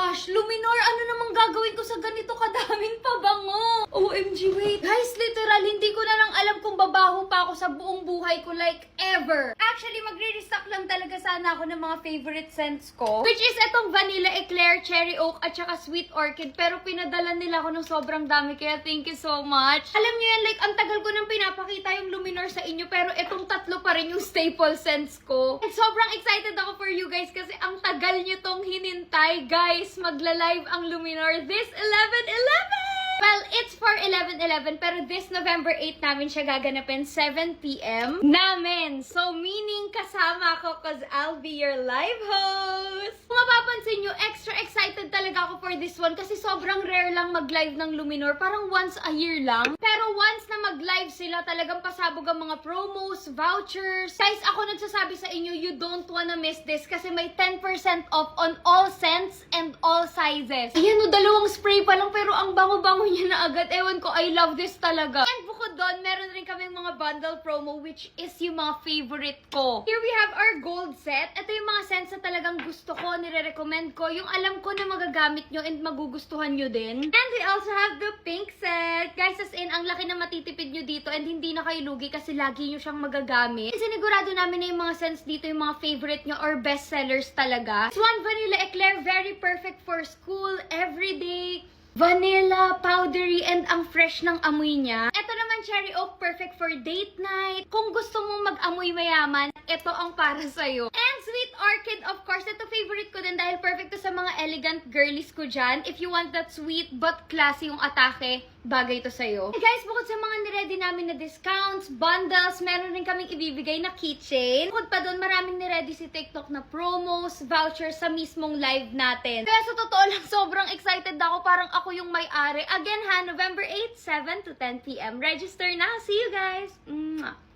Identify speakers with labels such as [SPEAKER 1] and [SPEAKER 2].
[SPEAKER 1] gosh! Luminor, ano namang gagawin ko sa ganito kadaming pabango? OMG, wait. Guys, literal, hindi ko na lang alam kung babaho pa ako sa buong buhay ko like ever. Actually, magre-restock lang talaga sana ako ng mga favorite scents ko. Which is itong Vanilla Eclair, Cherry Oak, at saka Sweet Orchid. Pero pinadala nila ako ng sobrang dami, kaya thank you so much. Alam niyo yan, like, ang tagal ko nang pinapakita yung Luminor sa inyo, pero itong tatlo pa rin yung staple scents ko. And sobrang excited ako for you guys kasi ang tagal nyo tong hinintay, guys. Magla-live ang Luminor this 11/11! Well, it's for 11/11, pero this November 8 namin siya gaganapin, 7 p.m. namin. So, meaning kasama ko cause I'll be your live host. Kung mapapansin nyo, extra excited talaga ako for this one kasi sobrang rare lang mag-live ng Luminor. Parang once a year lang. Pero once na mag-live sila, talagang pasabog ang mga promos, vouchers. Guys, ako nagsasabi sa inyo, you don't wanna miss this kasi may 10% off on all scents and all sizes. Ayan o, dalawang spray pa lang pero ang bango-bango niya na agad. Ewan ko, I love this talaga. And bukod doon, meron rin kaming mga bundle promo which is yung mga favorite ko. Here we have our gold set. Ito yung mga scents na talagang gusto ko, nire-recommend ko. Yung alam ko na magagamit nyo and magugustuhan nyo din. And we also have the pink set. Guys, as in, ang laki na matitipid nyo dito and hindi na kayo lugi kasi lagi nyo siyang magagamit. And sinigurado namin na yung mga scents dito, yung mga favorite nyo or best sellers talaga. This one, Vanilla Eclair, very perfect for school, everyday. Vanilla, powdery, and ang fresh ng amoy niya. Ito naman, Cherry Oak, perfect for date night. Kung gusto mong mag-amoy mayaman, ito ang para sa'yo. And Sweet Orchid, of course, ito favorite ko din dahil perfect to sa mga elegant girlies ko dyan. If you want that sweet but classy yung atake, bagay to sa'yo. Hey guys, bukod sa mga niready namin na discounts, bundles, meron rin kaming ibibigay na keychain. Bukod pa doon, maraming niready si TikTok na promos, vouchers sa mismong live natin. Kaya sa totoo lang, sobrang excited ako. Parang ako yung may-ari. Again ha, November 8, 7 to 10 p.m. Register na. See you guys! Mwah!